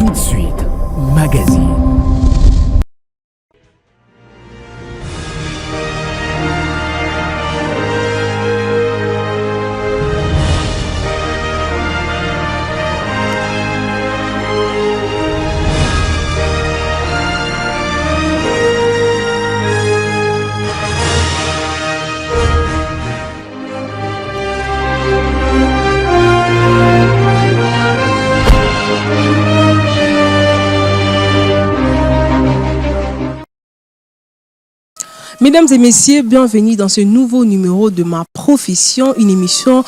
Tout de suite, magazine. Mesdames et messieurs, bienvenue dans ce nouveau numéro de Ma Profession, une émission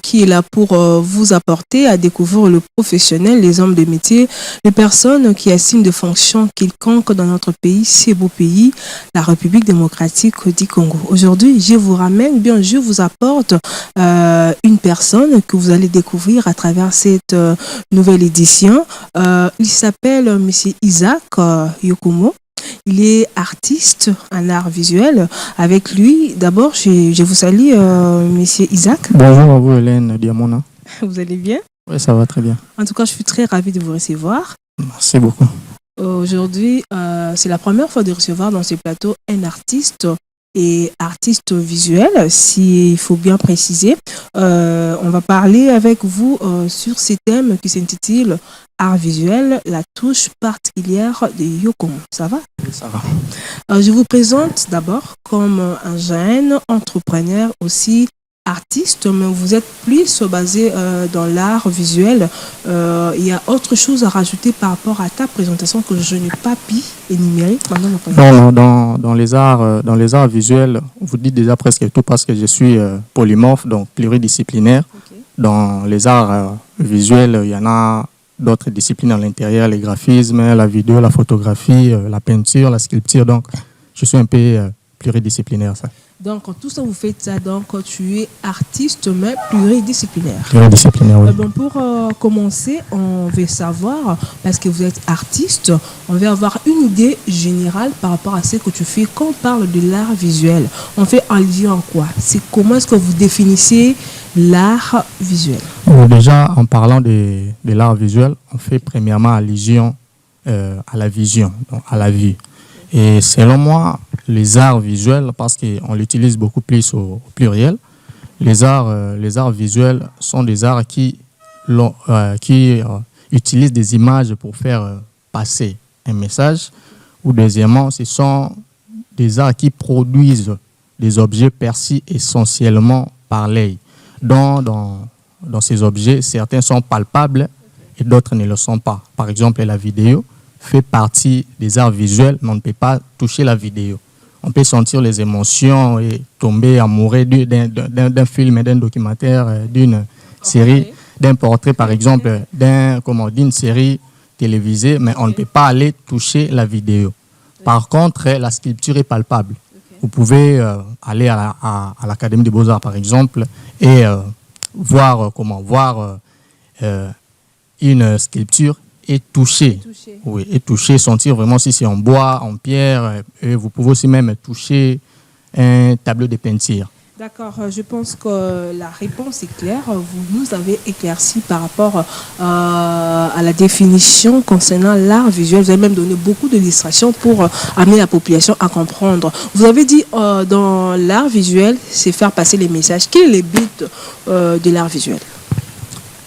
qui est là pour vous apporter à découvrir le professionnel, les hommes de métier, les personnes qui assument des fonctions quelconques dans notre pays, ce beau pays, la République démocratique du Congo. Aujourd'hui, je vous apporte une personne que vous allez découvrir à travers cette nouvelle édition. Il s'appelle M. Isaac Yokumo. Il est artiste en art visuel. Avec lui, d'abord, je vous salue, Monsieur Isaac. Bonjour à vous, Hélène Diamona. Vous allez bien? Oui, ça va très bien. En tout cas, je suis très ravie de vous recevoir. Merci beaucoup. Aujourd'hui, c'est la première fois de recevoir dans ce plateau un artiste et artiste visuel, s'il faut bien préciser. On va parler avec vous sur ces thèmes qui s'intitulent art visuel, la touche particulière de Yokumo. Ça va? Ça va. Je vous présente d'abord comme un jeune entrepreneur, aussi artiste, mais vous êtes plus basé dans l'art visuel. Il y a autre chose à rajouter par rapport à ta présentation que je n'ai pas pu énumérer pendant ma présentation? Non, dans les arts visuels, vous dites déjà presque tout parce que je suis polymorphe, donc pluridisciplinaire. Okay. Dans les arts visuels, il y en a d'autres disciplines à l'intérieur, les graphismes, la vidéo, la photographie, la peinture, la sculpture. Donc, je suis un peu pluridisciplinaire, ça. Donc, tout ça, vous faites ça. Donc, tu es artiste, mais pluridisciplinaire. Pluridisciplinaire, oui. Bon, pour commencer, on veut savoir, parce que vous êtes artiste, on veut avoir une idée générale par rapport à ce que tu fais. Quand on parle de l'art visuel, on fait allusion à quoi? C'est comment est-ce que vous définissez l'art visuel? Déjà, en parlant de l'art visuel, on fait premièrement allusion à la vision, donc à la vue. Et selon moi, les arts visuels, parce qu'on l'utilise beaucoup plus au pluriel, les arts visuels sont des arts qui utilisent des images pour faire passer un message. Ou deuxièmement, ce sont des arts qui produisent des objets perçus essentiellement par l'œil. Dans ces objets, certains sont palpables et d'autres ne le sont pas. Par exemple, la vidéo fait partie des arts visuels, mais on ne peut pas toucher la vidéo. On peut sentir les émotions et tomber amoureux d'un film, d'un documentaire, d'une série, d'un portrait, par exemple, d'une série télévisée, mais on ne peut pas aller toucher la vidéo. Par contre, la sculpture est palpable. Vous pouvez aller à l'Académie des Beaux-Arts, par exemple, et voir une sculpture et toucher. Oui, et toucher, sentir vraiment si c'est en bois, en pierre, et vous pouvez aussi même toucher un tableau de peinture. D'accord, je pense que la réponse est claire. Vous nous avez éclairci par rapport à la définition concernant l'art visuel. Vous avez même donné beaucoup d'illustrations pour amener la population à comprendre. Vous avez dit dans l'art visuel, c'est faire passer les messages. Quel est le but de l'art visuel?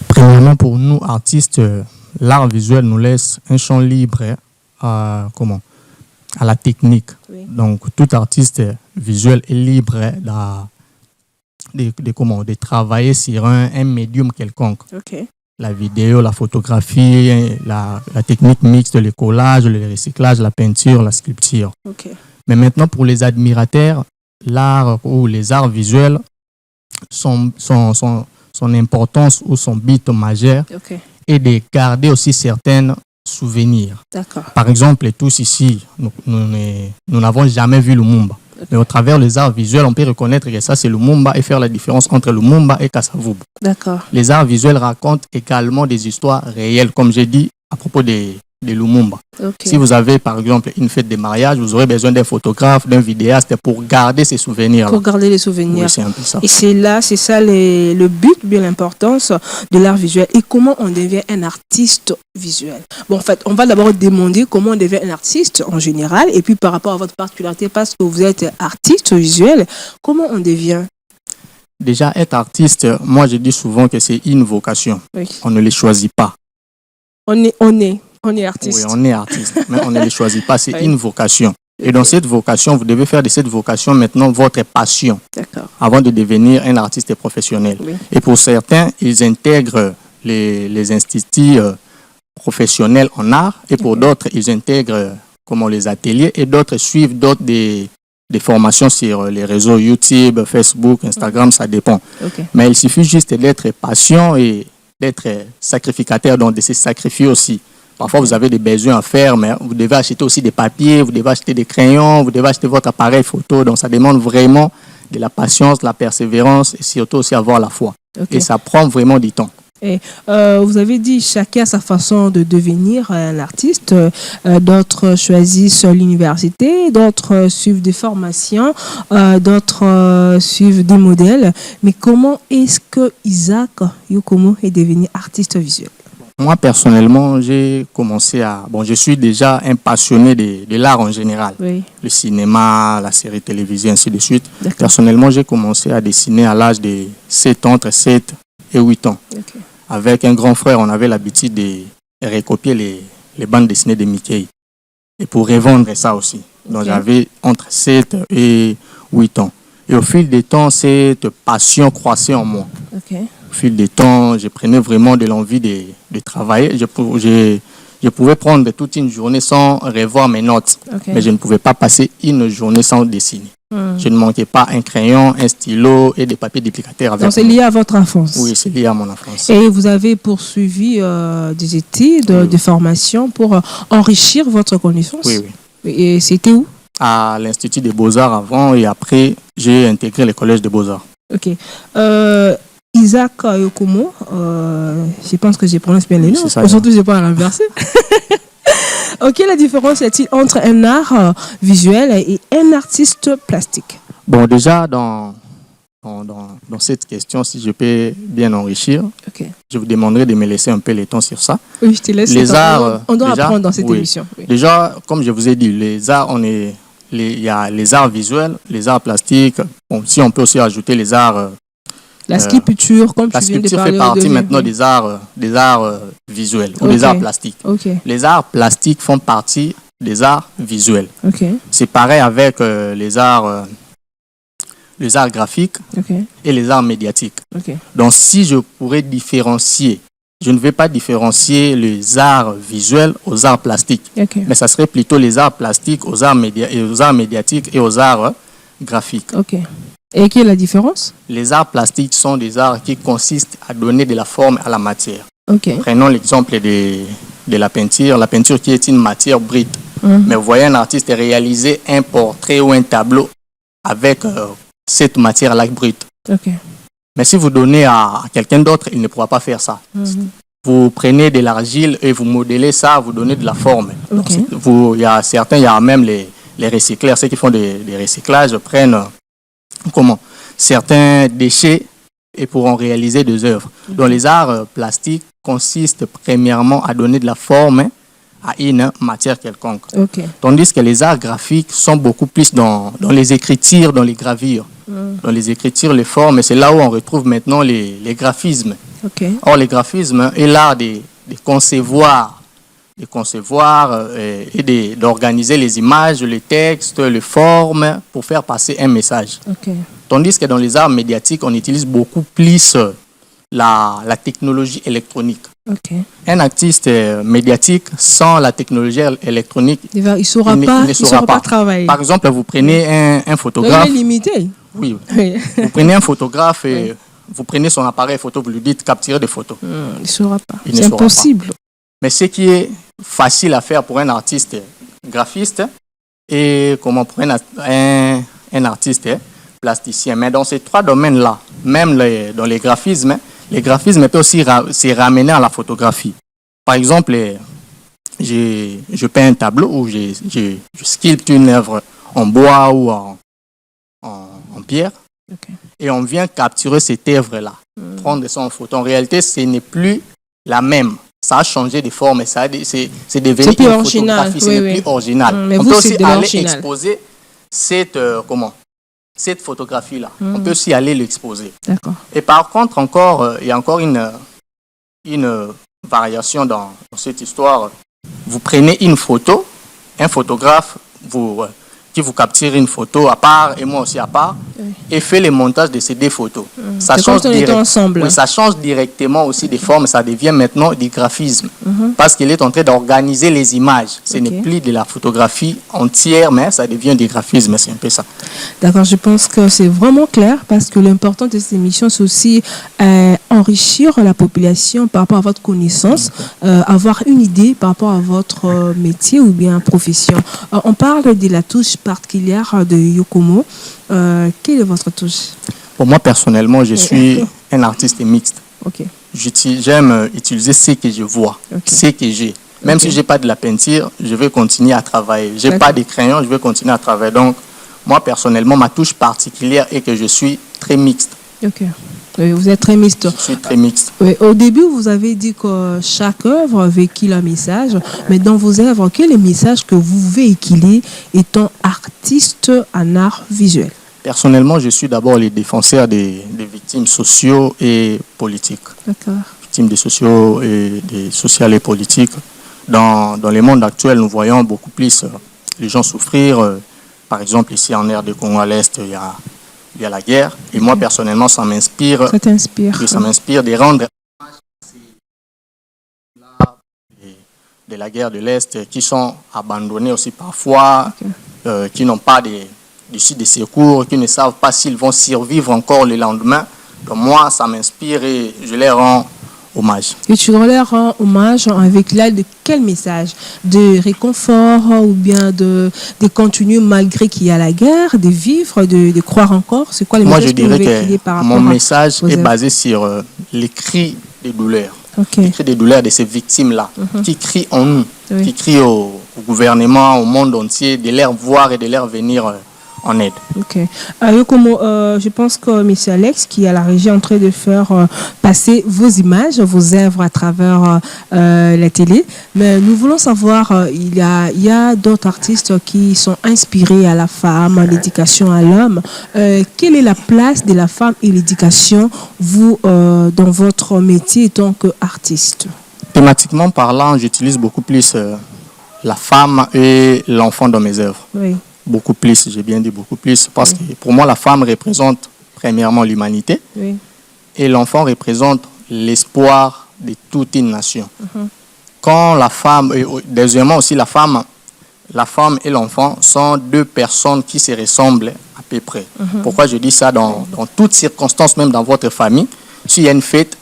Premièrement, pour nous, artistes, l'art visuel nous laisse un champ libre à la technique. Oui. Donc, tout artiste visuel est libre de travailler sur un médium quelconque. Okay. La vidéo, la photographie, la technique mixte, le collage, le recyclage, la peinture, la sculpture. Okay. Mais maintenant, pour les admirateurs, l'art ou les arts visuels, son importance ou son but majeur est de garder aussi certains souvenirs. Par exemple, tous ici, nous n'avons jamais vu Lumumba. Mais au travers des arts visuels, on peut reconnaître que ça, c'est Lumumba et faire la différence entre Lumumba et Kasavubu. D'accord. Les arts visuels racontent également des histoires réelles, comme j'ai dit à propos des de Lumumba. Ok. Si vous avez, par exemple, une fête de mariage, vous aurez besoin d'un photographe, d'un vidéaste pour garder ces souvenirs-là. Pour garder les souvenirs. Oui, c'est un peu ça. Et c'est ça le but, bien l'importance de l'art visuel. Et comment on devient un artiste visuel? Bon, en fait, on va d'abord demander comment on devient un artiste en général, et puis par rapport à votre particularité, parce que vous êtes artiste visuel, comment on devient? Déjà, être artiste, moi je dis souvent que c'est une vocation. Oui. On ne les choisit pas. On est artiste. Oui, on est artiste, mais on ne les choisit pas. C'est Oui. une vocation. Et dans cette vocation, vous devez faire de cette vocation maintenant votre passion D'accord. avant de devenir un artiste professionnel. Oui. Et pour certains, ils intègrent les instituts professionnels en art, et pour d'autres, ils intègrent comment, les ateliers, et d'autres suivent des formations sur les réseaux YouTube, Facebook, Instagram, ça dépend. Ok. Mais il suffit juste d'être patient et d'être sacrificateur, donc de se sacrifier aussi. Parfois, vous avez des besoins à faire, mais vous devez acheter aussi des papiers, vous devez acheter des crayons, vous devez acheter votre appareil photo. Donc, ça demande vraiment de la patience, de la persévérance et surtout aussi avoir la foi. Ok. Et ça prend vraiment du temps. Et, vous avez dit chacun a sa façon de devenir un artiste. D'autres choisissent l'université, d'autres suivent des formations, d'autres suivent des modèles. Mais comment est-ce que Isaac Yokomo est devenu artiste visuel? Moi, personnellement, j'ai commencé à... Bon, je suis déjà un passionné de l'art en général. Oui. Le cinéma, la série télévisée, ainsi de suite. D'accord. Personnellement, j'ai commencé à dessiner à l'âge de 7 ans, entre 7 et 8 ans. Ok. Avec un grand frère, on avait l'habitude de recopier les bandes dessinées de Mickey. Et pour revendre ça aussi. Donc Ok. j'avais entre 7 et 8 ans. Et au fil des temps, cette passion croissait en moi. Ok. Au fil des temps, je prenais vraiment de l'envie de travailler. Je pouvais prendre toute une journée sans revoir mes notes. Ok. Mais je ne pouvais pas passer une journée sans dessiner. Hmm. Je ne manquais pas un crayon, un stylo et des papiers duplicataires avec Donc c'est moi. lié à votre enfance. Oui, c'est lié à mon enfance. Et vous avez poursuivi des études, Oui. des formations pour enrichir votre connaissance. Oui, oui. Et c'était où? À l'Institut des Beaux-Arts avant, et après, j'ai intégré le Collège des Beaux-Arts. Ok. Isaac Yokomo, je pense que j'ai prononcé bien les Oui, noms. c'est ça, Aujourd'hui, je n'ai pas renversé. Ok, la différence est-il entre un art visuel et un artiste plastique? Bon, déjà, dans cette question, si je peux bien enrichir, Ok. je vous demanderai de me laisser un peu le temps sur ça. Oui, je te laisse. Les arts, on doit déjà, apprendre dans cette oui. émission. Oui. Déjà, comme je vous ai dit, les arts, il y a les arts visuels, les arts plastiques. Bon, si on peut aussi ajouter les arts... La sculpture, comme la tu viens de sculpture parler. fait partie au maintenant début. des arts visuels ou Ok. des arts plastiques. Ok. Les arts plastiques font partie des arts visuels. Ok. C'est pareil avec les arts graphiques Ok. et les arts médiatiques. Ok. Donc, si je pourrais différencier, je ne vais pas différencier les arts visuels aux arts plastiques, Ok. mais ça serait plutôt les arts plastiques aux arts médiatiques et aux arts graphiques. Ok. Et quelle est la différence? Les arts plastiques sont des arts qui consistent à donner de la forme à la matière. Ok. Prenons l'exemple de la peinture qui est une matière brute. Mhm. Mais vous voyez un artiste réaliser un portrait ou un tableau avec cette matière-là brute. Ok. Mais si vous donnez à quelqu'un d'autre, il ne pourra pas faire ça. Mhm. Vous prenez de l'argile et vous modelez ça, vous donnez de la forme. Donc, Ok. il y a même les recycleurs, ceux qui font des recyclages, prennent certains déchets et pour en réaliser des œuvres. Donc les arts plastiques consistent premièrement à donner de la forme à une matière quelconque. Ok. Tandis que les arts graphiques sont beaucoup plus dans les écritures, dans les gravures. Dans les écritures, les formes, et c'est là où on retrouve maintenant les graphismes. Ok. Or, les graphismes est l'art de concevoir, et d'organiser les images, les textes, les formes pour faire passer un message. Ok. Tandis que dans les arts médiatiques, on utilise beaucoup plus la technologie électronique. Ok. Un artiste médiatique sans la technologie électronique, Il ne saura il ne pas, saura pas. travailler. Par exemple, vous prenez un Donc, photographe. il est limité. Oui, Oui. vous prenez un photographe et vous prenez son appareil photo, vous lui dites capturer des photos. Il ne saura pas. Il ne C'est saura pas. impossible. Mais ce qui est facile à faire pour un artiste graphiste et comment pour un artiste plasticien. Mais dans ces trois domaines-là, même dans les graphismes peuvent aussi se ramener à la photographie. Par exemple, je peins un tableau ou je sculpte une œuvre en bois ou en pierre. Ok. Et on vient capturer cette œuvre-là, prendre ça en photo. En réalité, ce n'est plus la même. Ça a changé de forme, c'est devenu C'est plus une original, photographie, ce oui, n'est oui. plus original. Mais On vous, peut c'est aussi de aller l'original. exposer cette photographie-là. On peut aussi aller l'exposer. D'accord. Et par contre, encore, il y a encore une variation dans cette histoire. Vous prenez une photo, un photographe qui vous capture une photo à part et moi aussi à part, Oui. et fait le montage de ces deux photos. Ça C'est comme change si on était ensemble. Oui, ça change directement aussi des formes, ça devient maintenant du graphisme. Parce qu'il est en train d'organiser les images. Ce n'est plus de la photographie entière, mais ça devient du graphisme, c'est un peu ça. D'accord, je pense que c'est vraiment clair parce que l'important de cette émission, c'est aussi enrichir la population par rapport à votre connaissance, avoir une idée par rapport à votre métier ou bien profession. On parle de la touche particulière de Yokomo. Quelle est votre touche? Pour moi, personnellement, je suis un artiste mixte. Ok. J'aime utiliser ce que je vois, ce que j'ai. Même si je n'ai pas de la peinture, je vais continuer à travailler. Je n'ai pas de crayon, je vais continuer à travailler. Donc, moi, personnellement, ma touche particulière est que je suis très mixte. Ok. Oui, vous êtes très mixte. Je suis très mixte. Oui, au début, vous avez dit que chaque œuvre véhicule un message, mais dans vos œuvres, quel est le message que vous véhiculez étant artiste en art visuel? Personnellement, je suis d'abord le défenseur des victimes sociaux et politiques. D'accord. Victimes des sociaux et des sociales et politiques. Dans le monde actuel, nous voyons beaucoup plus les gens souffrir. Par exemple, ici en RD Congo à l'Est, il y a la guerre. Et moi, personnellement, ça m'inspire. Ça t'inspire. Ça m'inspire de rendre de la guerre de l'Est qui sont abandonnés aussi parfois, qui n'ont pas d'ici de secours, qui ne savent pas s'ils vont survivre encore le lendemain. Donc moi, ça m'inspire et je les rends hommage. Et tu leur rends hommage avec l'aide de quel message? De réconfort ou bien de continuer malgré qu'il y a la guerre, de vivre, de croire encore? C'est quoi le message? Moi, je dirais que mon message est basé sur les cris de douleur. Les cris de douleur de ces victimes-là, qui crient en nous, qui crient au gouvernement, au monde entier, de leur voir et de leur venir en aide. Ok. Yokomo, je pense que M. Alex, qui est à la régie, est en train de faire passer vos images, vos œuvres à travers la télé. Mais nous voulons savoir, il y a d'autres artistes qui sont inspirés à la femme, à l'éducation à l'homme. Quelle est la place de la femme et l'éducation, vous, dans votre métier en tant qu'artiste? Thématiquement parlant, j'utilise beaucoup plus la femme et l'enfant dans mes œuvres. Oui. Beaucoup plus, j'ai bien dit beaucoup plus, parce que pour moi, la femme représente premièrement l'humanité et l'enfant représente l'espoir de toute une nation. Quand la femme, et deuxièmement aussi la femme et l'enfant sont deux personnes qui se ressemblent à peu près. Pourquoi je dis ça? Dans toutes circonstances, même dans votre famille, s'il y a une fête,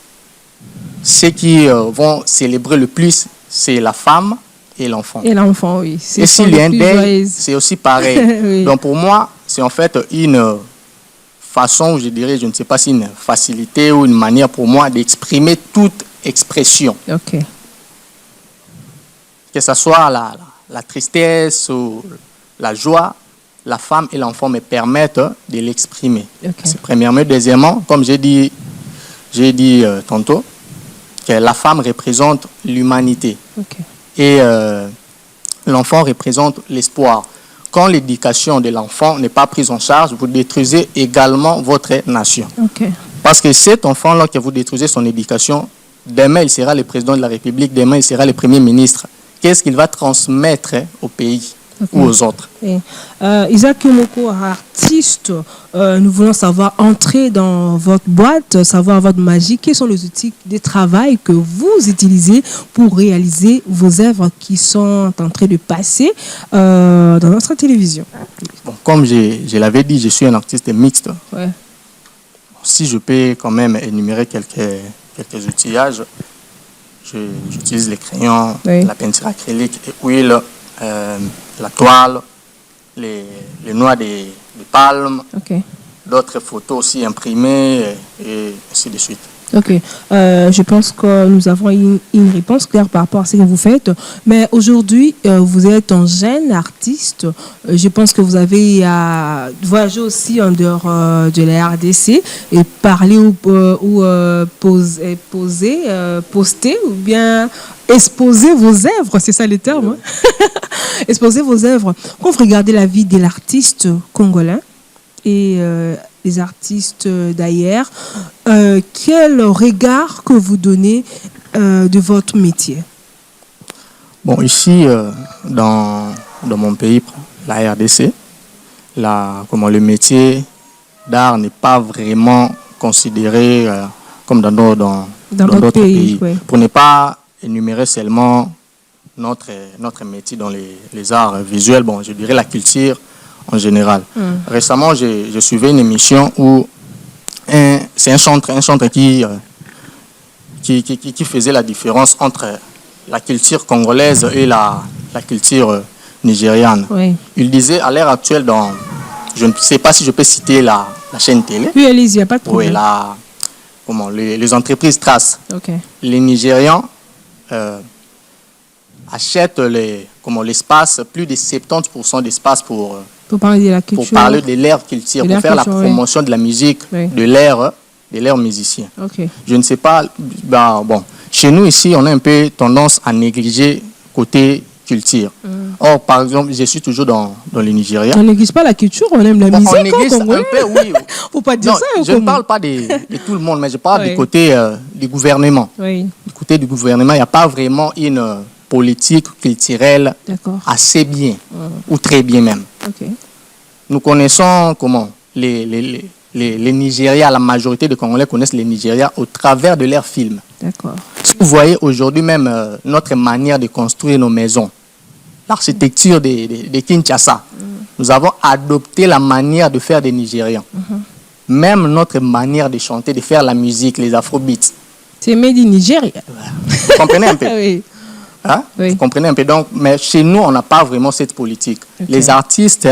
ceux qui vont célébrer le plus, c'est la femme et l'enfant. Et l'enfant, oui. Et s'il y a un deuil, c'est aussi pareil. Oui. Donc pour moi, c'est en fait une façon, je dirais, je ne sais pas si une facilité ou une manière pour moi d'exprimer toute expression. Ok. Que ce soit la tristesse ou la joie, la femme et l'enfant me permettent de l'exprimer. C'est premièrement. Deuxièmement, comme j'ai dit tantôt, que la femme représente l'humanité. Et l'enfant représente l'espoir. Quand l'éducation de l'enfant n'est pas prise en charge, vous détruisez également votre nation. Parce que cet enfant-là que vous détruisez son éducation, demain il sera le président de la République, demain il sera le premier ministre. Qu'est-ce qu'il va transmettre au pays ou aux autres? Isaac Yomoko, artiste, nous voulons savoir, entrer dans votre boîte, savoir votre magie, quels sont les outils de travail que vous utilisez pour réaliser vos œuvres qui sont en train de passer dans notre télévision? Bon, comme je l'avais dit, je suis un artiste mixte. Si je peux quand même énumérer quelques outillages, j'utilise les crayons, la peinture acrylique et huile, la toile, les noix de palme, d'autres photos aussi imprimées et ainsi de suite. Ok, je pense que nous avons une réponse claire par rapport à ce que vous faites. Mais aujourd'hui, vous êtes un jeune artiste. Je pense que vous avez voyagé aussi en dehors de la RDC et parler ou poster ou bien exposer vos œuvres, c'est ça le terme. Hein? Exposer vos œuvres. Quand vous regardez la vie de l'artiste congolais et les artistes d'ailleurs, quel regard que vous donnez de votre métier? Bon, ici, dans mon pays, la RDC, le métier d'art n'est pas vraiment considéré comme dans d'autres pays. Oui. Pour ne pas énumérer seulement notre métier dans les arts visuels, bon, je dirais la culture en général. Récemment, je suivais une émission où c'est un chanteur qui faisait la différence entre la culture congolaise et la culture nigériane. Oui. Il disait à l'heure actuelle, je ne sais pas si je peux citer la chaîne télé. Oui, allez-y, il n'y a pas de problème. Oui, les entreprises traces. Okay. Les Nigérians achètent l'espace, plus de 70% d'espace pour parler de la culture, pour parler de leur culture, pour faire la promotion de la musique, oui. de leurs musiciens. Okay. Je ne sais pas, chez nous ici, on a un peu tendance à négliger côté culture. Or, par exemple, je suis toujours dans le Nigeria. On néglige pas la culture, on aime la musique. On néglige un peu, oui. Faut pas dire ça. Je ne parle pas de tout le monde, mais je parle du côté du gouvernement. Oui. Du côté du gouvernement, il n'y a pas vraiment une politique culturelle assez bien, ou très bien même. Okay. Nous connaissons les Nigériens, la majorité des Congolais connaissent les Nigériens au travers de leurs films. D'accord. Si vous voyez aujourd'hui même notre manière de construire nos maisons, l'architecture de Kinshasa, nous avons adopté la manière de faire des Nigérians. Même notre manière de chanter, de faire la musique, les afrobeats. C'est made in Nigeria. Vous comprenez un peu? Oui. Hein? Oui. Vous comprenez un peu. Donc, mais chez nous, on n'a pas vraiment cette politique. Okay. Les artistes,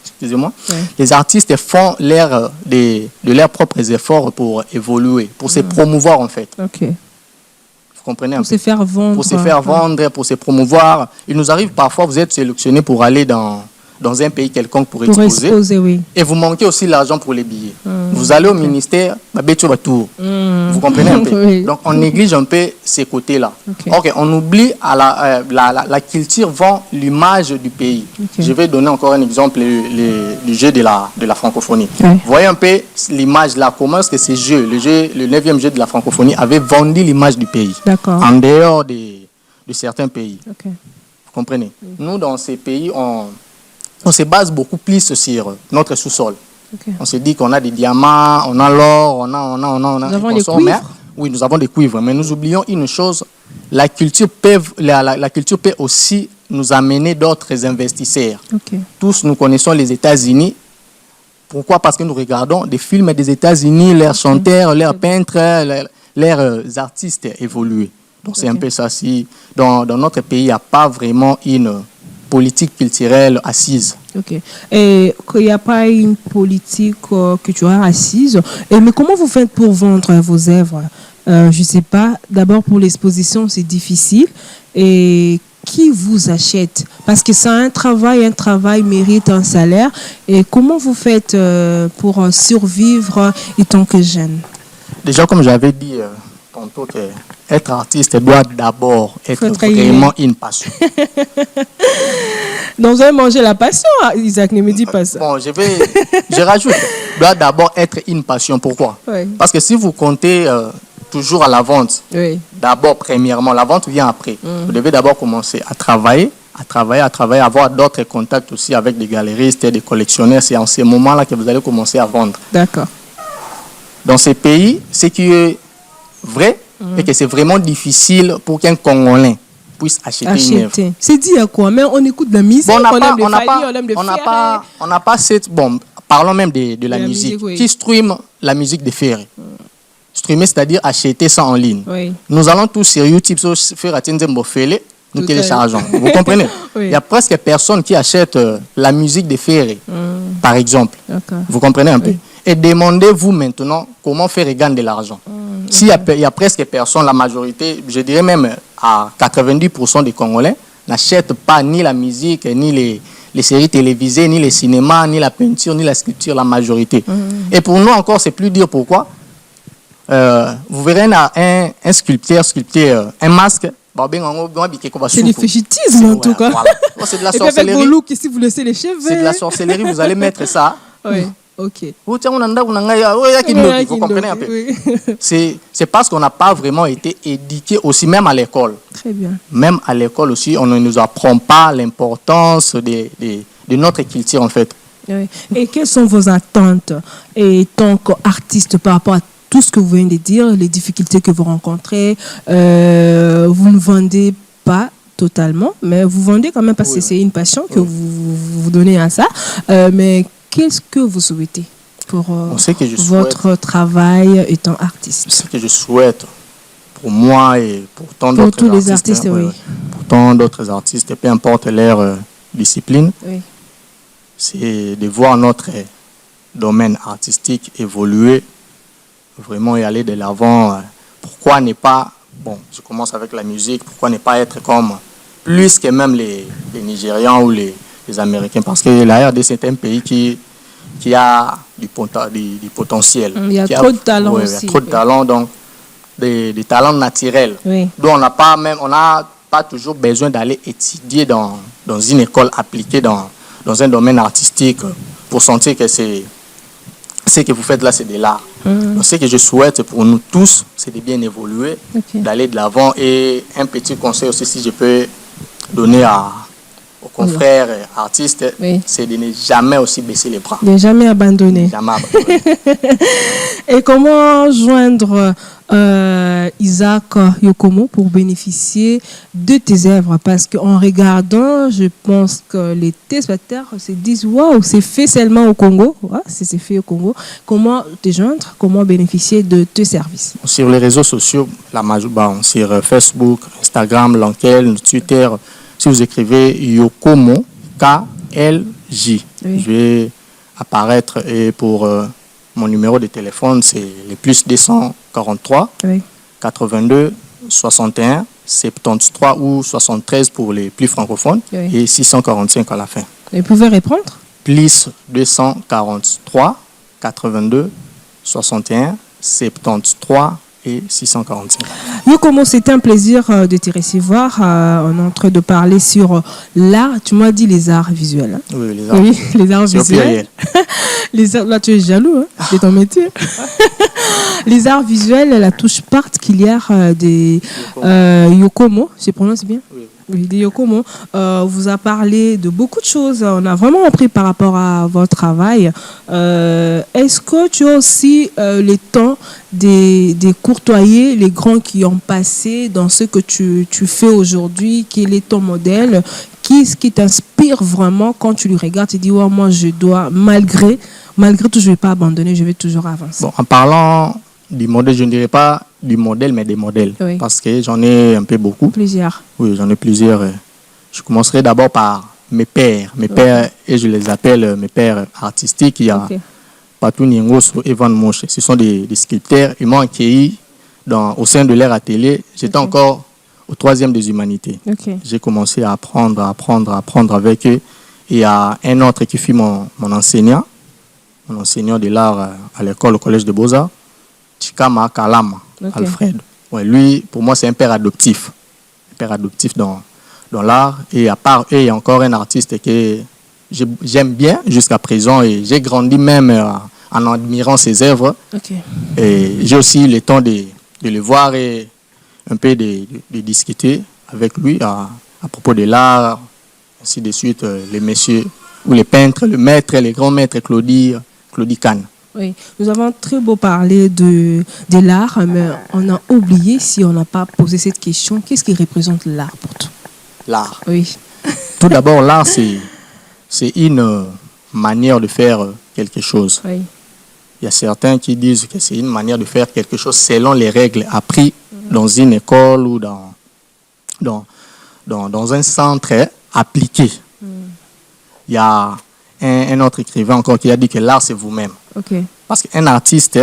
excusez-moi, les artistes font de leurs propres efforts pour évoluer, pour se promouvoir en fait. Okay. Vous comprenez un peu? Pour se faire vendre. Pour se faire vendre, pour se promouvoir. Il nous arrive parfois, vous êtes sélectionné pour aller dans un pays quelconque pour exposer, oui. Et vous manquez aussi l'argent pour les billets. Vous allez au ministère, vous comprenez un peu? Oui. Donc on néglige un peu ces côtés-là. Okay. On oublie la culture vend l'image du pays. Okay. Je vais donner encore un exemple du jeu de la francophonie. Okay. Vous voyez un peu l'image là, comment est-ce que ce jeu, le 9e jeu de la francophonie avait vendu l'image du pays en dehors de certains pays. Okay. Vous comprenez? Oui. Nous, dans ces pays, on se base beaucoup plus sur notre sous-sol. Okay. On se dit qu'on a des diamants, on a l'or, on a nous avons des cuivres. Oui, nous avons des cuivres, mais nous oublions une chose, la culture peut aussi nous amener d'autres investisseurs. Okay. Tous nous connaissons les États-Unis. Pourquoi? Parce que nous regardons des films des États-Unis, leurs chanteurs, leurs peintres, leurs artistes évoluer. Donc c'est un peu ça. Si dans notre pays, il n'y a pas vraiment une politique culturelle assise. Ok. Et qu'il n'y a pas une politique culturelle assise. Mais comment vous faites pour vendre vos œuvres? Je ne sais pas. D'abord, pour l'exposition, c'est difficile. Et qui vous achète? Parce que c'est un travail mérite un salaire. Et comment vous faites pour survivre étant que jeune? Déjà, comme j'avais dit tantôt, être artiste doit d'abord être vraiment une passion. Donc, vous allez manger la passion, Isaac, ne me dis pas ça. Bon, je rajoute, doit d'abord être une passion. Pourquoi? Oui. Parce que si vous comptez toujours à la vente, oui. D'abord, premièrement, la vente vient après. Vous devez d'abord commencer à travailler, avoir d'autres contacts aussi avec des galeristes et des collectionneurs. C'est en ces moments-là que vous allez commencer à vendre. D'accord. Dans ces pays, ce qui est vrai, et que c'est vraiment difficile pour qu'un Congolais puisse acheter une œuvre. C'est dit à quoi? Mais on écoute de la musique, on n'a pas cette... Bon, parlons même de la musique. Oui. Qui stream la musique de Ferré? Streamer, c'est-à-dire acheter ça en ligne. Oui. Nous allons tous sur YouTube, nous téléchargeons. Vous comprenez? Oui. Il y a presque personne qui achète la musique de Ferré, par exemple. Vous comprenez un peu? Oui. et demandez-vous maintenant comment faire gagner de l'argent. S'il y a presque personne, la majorité, je dirais même à 90% des Congolais, n'achètent pas ni la musique, ni les séries télévisées, ni les cinémas, ni la peinture, ni la sculpture, la majorité. Et pour nous encore, c'est plus dur. Pourquoi? Vous verrez un sculpteur sculpter un masque. C'est du fétichisme en tout cas. Voilà. C'est de la Et puis avec sorcellerie. vos looks, ici vous laissez les cheveux. C'est de la sorcellerie, vous allez mettre ça. Oui, ok. Vous comprenez un peu. Oui. C'est parce qu'on n'a pas vraiment été éduqué aussi, même à l'école. Très bien. Même à l'école aussi, on ne nous apprend pas l'importance de notre culture en fait. Oui. Et quelles sont vos attentes et tant qu'artiste par rapport à tout ce que vous venez de dire, les difficultés que vous rencontrez? Vous ne vendez pas totalement, mais vous vendez quand même parce que c'est une passion que vous donnez à ça. Mais qu'est-ce que vous souhaitez pour votre travail étant artiste? Ce que je souhaite pour moi et pour tant d'autres tous les artistes, oui. Pour tant d'autres artistes, peu importe leur discipline, Oui. c'est de voir notre domaine artistique évoluer, vraiment y aller de l'avant. Pourquoi ne pas, bon, je commence avec la musique, pourquoi ne pas être comme plus que même les Nigérians ou les Américains, parce que la RD c'est un pays qui a du potentiel. Il y a trop de talent aussi. Il y a trop de talent, donc des talents naturels. Oui. Donc on n'a pas toujours besoin d'aller étudier dans une école appliquée dans un domaine artistique pour sentir que ce que vous faites là, c'est de l'art. Donc, ce que je souhaite pour nous tous, c'est de bien évoluer, d'aller de l'avant. Et un petit conseil aussi, si je peux donner aux confrères artistes, c'est de ne jamais aussi baisser les bras. Ne jamais abandonner. Jamais abandonner. Et comment joindre Isaac Yokomo pour bénéficier de tes œuvres? Parce qu'en regardant, je pense que les téléspectateurs se disent waouh, c'est fait seulement au Congo. Ouais, c'est fait au Congo. Comment te joindre? Comment bénéficier de tes services? Sur les réseaux sociaux, sur Facebook, Instagram, LinkedIn, Twitter, si vous écrivez Yokomo, KLJ, je vais apparaître. Et pour mon numéro de téléphone, c'est le plus 243 82 61 73 ou 73 pour les plus francophones et 645 à la fin. Vous pouvez répondre? Plus 243 82 61 73 et 645. Yokomo, c'était un plaisir de te recevoir. On est en train de parler sur l'art. Tu m'as dit les arts visuels. Hein? Oui, les arts, les arts visuels. Les arts, là, tu es jaloux, hein? C'est ton métier. Les arts visuels, la touche particulière des Yokomo, je prononce bien? Oui, de Yokomo, vous a parlé de beaucoup de choses. On a vraiment appris par rapport à votre travail. Est-ce que tu as aussi le temps de courtoyer les grands qui ont passé dans ce que tu fais aujourd'hui? Quel est ton modèle? Qu'est-ce qui t'inspire vraiment quand tu le regardes? Tu dis, ouais, moi, je dois, malgré tout, je ne vais pas abandonner, je vais toujours avancer. Bon, en parlant du modèle, je ne dirais pas du modèle, mais des modèles. Oui. Parce que j'en ai un peu beaucoup. Plusieurs. Oui, j'en ai plusieurs. Je commencerai d'abord par mes pères. Mes pères, et je les appelle mes pères artistiques. Il y a Patou Nyongoso et Van Moshe. Ce sont des sculpteurs. Ils m'ont accueilli au sein de leur atelier. J'étais encore au 3e des humanités. J'ai commencé à apprendre avec eux. Et il y a un autre qui fut mon enseignant de l'art à l'école, au collège de Beaux-Arts, Chikama Kalama, Alfred. Ouais, lui, pour moi, c'est un père adoptif. Un père adoptif dans l'art. Et à part eux, il y a encore un artiste que j'aime bien jusqu'à présent. Et j'ai grandi même en admirant ses œuvres. Et j'ai aussi eu le temps de le voir et un peu de discuter avec lui à propos de l'art, ainsi de suite, les messieurs ou les peintres, le maître, les grands maîtres, Claudie Kahn. Oui, nous avons très beau parler de l'art, mais on a oublié, si on n'a pas posé cette question, qu'est-ce qui représente l'art pour toi? L'art. Oui. Tout d'abord, l'art, c'est une manière de faire quelque chose. Oui. Il y a certains qui disent que c'est une manière de faire quelque chose selon les règles apprises dans une école ou dans un centre appliqué. Il y a un autre écrivain encore qui a dit que l'art, c'est vous-même. Parce qu'un artiste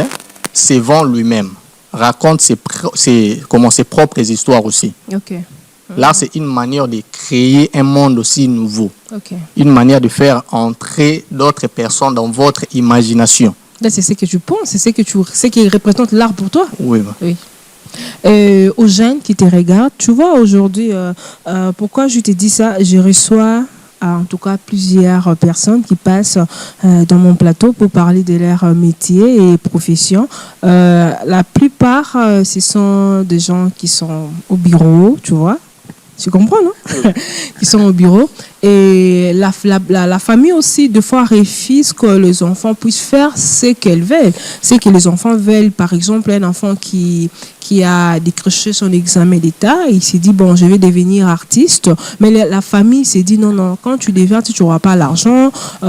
se vend lui-même, raconte ses propres histoires aussi. Ok. L'art, c'est une manière de créer un monde aussi nouveau. Ok. Une manière de faire entrer d'autres personnes dans votre imagination. Là, c'est ce que tu penses, c'est ce qui représente l'art pour toi. Oui. Oui. Aux jeunes qui te regardent, tu vois, aujourd'hui, pourquoi je te dis ça? Je reçois en tout cas plusieurs personnes qui passent dans mon plateau pour parler de leur métier et profession. La plupart, ce sont des gens qui sont au bureau, tu vois. Tu comprends, non? Qui sont au bureau. Et la famille aussi, des fois, refuse que les enfants puissent faire ce qu'elles veulent. Ce que les enfants veulent, par exemple, un enfant qui a décroché son examen d'État, il s'est dit, bon, je vais devenir artiste. Mais la famille s'est dit, non, quand tu deviens, tu n'auras pas l'argent, tu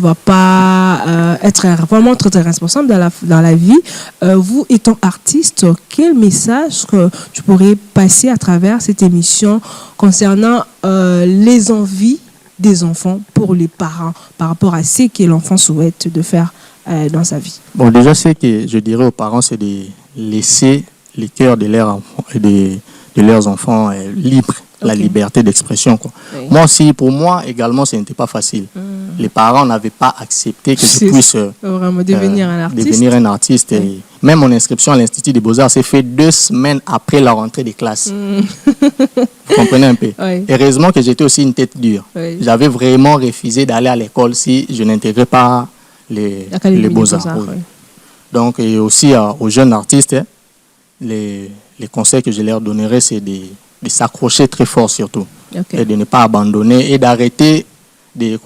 ne vas pas être vraiment très, très responsable dans la vie. Vous, étant artiste, quel message que tu pourrais passer à travers cette émission concernant les envies des enfants pour les parents par rapport à ce que l'enfant souhaite de faire dans sa vie? Bon, déjà, ce que je dirais aux parents, c'est de laisser les cœurs de leurs enfants, de leurs enfants libres, la liberté d'expression. Oui. Moi aussi, pour moi également, ce n'était pas facile. Les parents n'avaient pas accepté que je puisse vraiment devenir un artiste. Oui. Et même mon inscription à l'Institut des Beaux-Arts s'est faite 2 semaines après la rentrée des classes. Vous comprenez un peu? Oui. Heureusement que j'étais aussi une tête dure. Oui. J'avais vraiment refusé d'aller à l'école si je n'intégrais pas les Beaux-Arts. Oui. Donc, et aussi aux jeunes artistes, les conseils que je leur donnerais, c'est de s'accrocher très fort surtout. Okay. Et de ne pas abandonner et d'arrêter de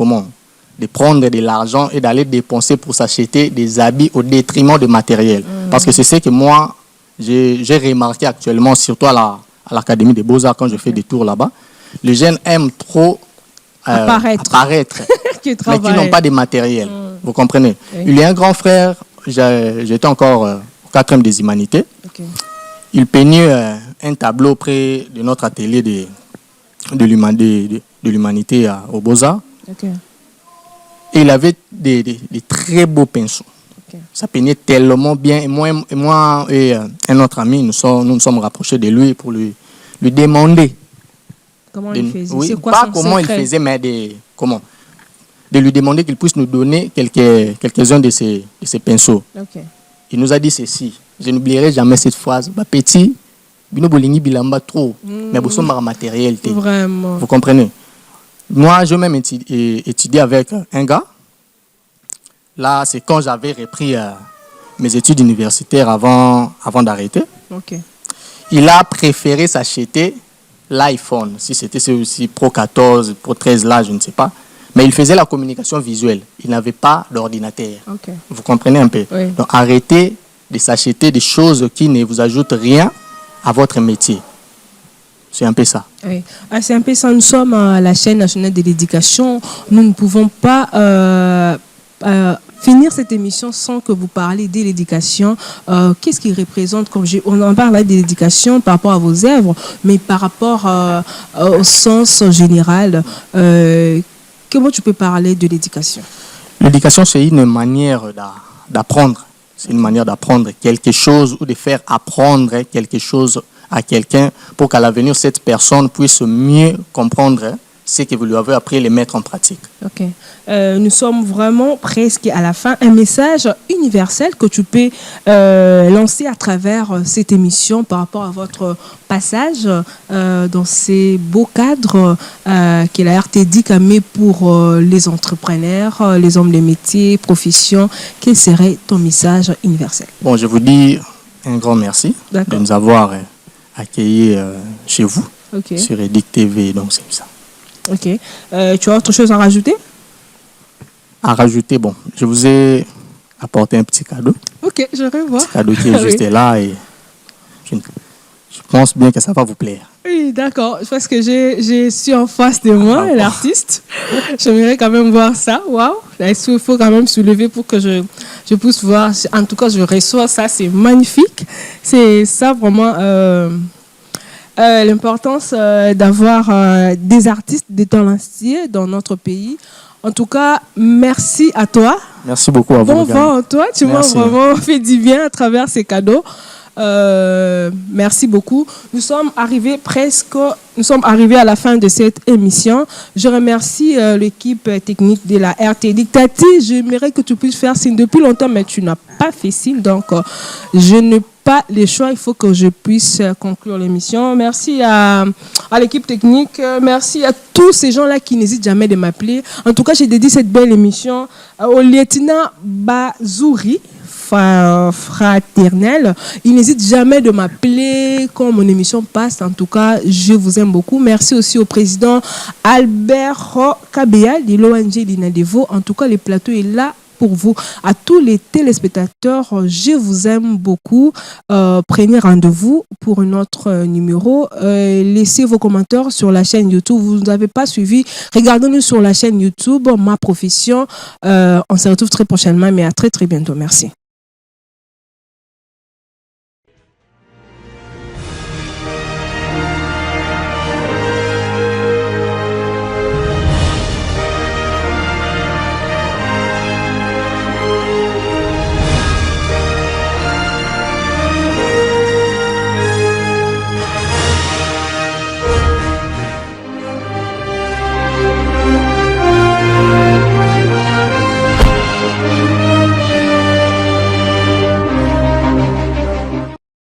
prendre de l'argent et d'aller dépenser pour s'acheter des habits au détriment du matériel. Parce que c'est ce que moi, j'ai remarqué actuellement, surtout à l'Académie des Beaux-Arts, quand je fais des tours là-bas. Les jeunes aiment trop apparaître mais qui n'ont pas de matériel. Vous comprenez? Oui. Il y a un grand frère, j'étais encore au 4e des humanités. Okay. Il peignait un tableau près de notre atelier de l'humanité aux Beaux-Arts. Okay. Et il avait des très beaux pinceaux. Okay. Ça peignait tellement bien. Et moi et un autre ami, nous nous sommes rapprochés de lui pour lui demander. Comment il faisait? Oui, c'est quoi pas son comment secret? Il faisait, mais de lui demander qu'il puisse nous donner quelques-uns de ses pinceaux. Okay. Il nous a dit ceci. Je n'oublierai jamais cette phrase. Petit, bino bolingi bilamba trop, mais vous sommes matériel. Vraiment. Vous comprenez? Moi, je même étudié avec un gars. Là, c'est quand j'avais repris mes études universitaires avant d'arrêter. Okay. Il a préféré s'acheter l'iPhone. Si c'était aussi Pro 14, Pro 13, là, je ne sais pas. Mais il faisait la communication visuelle. Il n'avait pas d'ordinateur. Okay. Vous comprenez un peu? Oui. Donc, arrêtez de s'acheter des choses qui ne vous ajoutent rien à votre métier. C'est un peu ça. Oui. C'est un peu ça. Nous sommes à la chaîne nationale de l'éducation. Nous ne pouvons pas finir cette émission sans que vous parliez de l'éducation. Qu'est-ce qui représente, on en parle de l'éducation par rapport à vos œuvres, mais par rapport au sens général, comment tu peux parler de l'éducation? L'éducation, c'est une manière d'apprendre. C'est une manière d'apprendre quelque chose ou de faire apprendre quelque chose à quelqu'un pour qu'à l'avenir, cette personne puisse mieux comprendre ce que vous lui avez appris et le mettre en pratique. Ok. Nous sommes vraiment presque à la fin. Un message universel que tu peux lancer à travers cette émission par rapport à votre passage dans ces beaux cadres que la RTD a mis pour les entrepreneurs, les hommes de métier, professions. Quel serait ton message universel? Bon, je vous dis un grand merci de nous avoir accueillis chez vous, sur Edic TV. Donc, c'est ça. Ok. Tu as autre chose à rajouter? À rajouter, bon, je vous ai apporté un petit cadeau. Ok, je revois. Un petit cadeau qui est juste là et je pense bien que ça va vous plaire. Oui, d'accord. Parce que je suis en face de moi, l'artiste. J'aimerais quand même voir ça. Waouh! Il faut quand même soulever pour que je puisse voir. En tout cas, je reçois ça. C'est magnifique. C'est ça vraiment... l'importance d'avoir des artistes de talentueux dans notre pays. En tout cas, merci à toi. Merci beaucoup à vous. Bon vent, toi, tu m'as Merci. vraiment fait du bien à travers ces cadeaux. Merci beaucoup. Nous sommes arrivés à la fin de cette émission. Je remercie l'équipe technique de la RTD. Tati, j'aimerais que tu puisses faire signe depuis longtemps, mais tu n'as pas fait signe, donc je n'ai pas les choix. Il faut que je puisse conclure l'émission. Merci à l'équipe technique. Merci à tous ces gens-là qui n'hésitent jamais de m'appeler. En tout cas, j'ai dédié cette belle émission au lieutenant Bazouri, fraternel. Il n'hésite jamais de m'appeler quand mon émission passe. En tout cas, je vous aime beaucoup. Merci aussi au président Albert Kabea de l'ONG d'Inadevo. En tout cas, le plateau est là pour vous. À tous les téléspectateurs, je vous aime beaucoup. Prenez rendez-vous pour un autre numéro. Laissez vos commentaires sur la chaîne YouTube. Vous n'avez pas suivi, regardez-nous sur la chaîne YouTube, Ma Profession. On se retrouve très prochainement, mais à très très bientôt. Merci.